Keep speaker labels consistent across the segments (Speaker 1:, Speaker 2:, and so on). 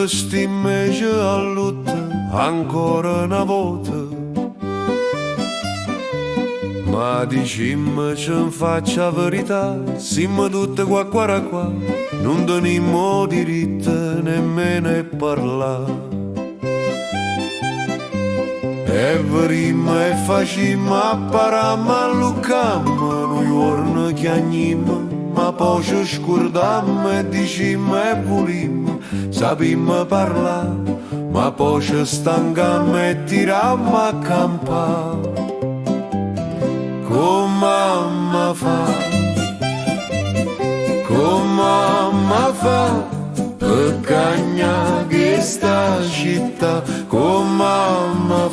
Speaker 1: che stimmece a lotta ancora una volta. Ma dicimmo ci faccia verità, siamo tutti qua qua, non tenimmo diritto nemmeno a parlare. E verimmo e facimmo a parammo a luccammo, noi giorni chiagnimmo, ma poi ci scordammo e dicimmo e volimmo, sapimmo parlare, ma poi ci stancammo e tirammo a campare. Come mamma fa, per cagna che sta città, come mamma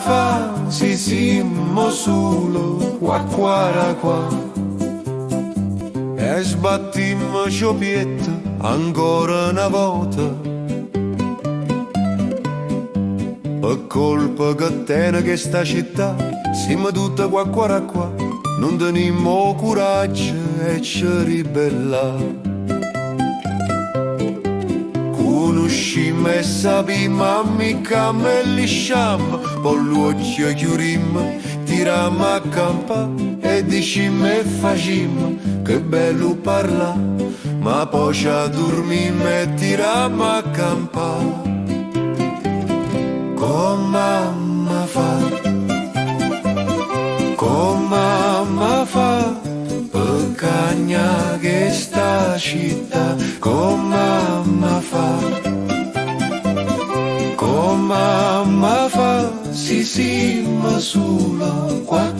Speaker 1: fa, si siamo solo qua qua. E sbattimmo sciopietto ancora una volta. Per colpa che tiene questa città, siamo tutti qua, non tenimmo coraggio e ci ribellà. Conoscimmo e sapimmo, ammicammo e lisciammo, poi l'occhio chiurimmo, tirammo a campa e dicimmo e facimmo, che bello parla, ma poi ci addormimmo e tirammo a campa. Come mamma fa, per cagna che sta città, come mamma fa, si siamo solo qua.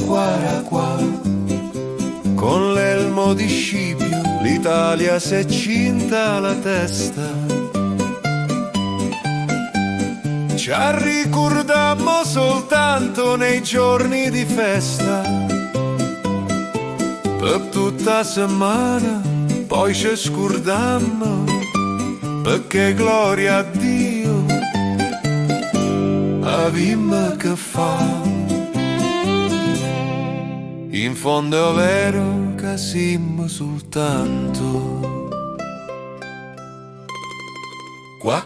Speaker 1: Con l'elmo di Scipio l'Italia si è cinta alla testa. Ci ricordiamo soltanto nei giorni di festa. Per tutta settimana poi ci scordammo, perché gloria a Dio avimmo che fa. In fondo è vero che siamo soltanto qua.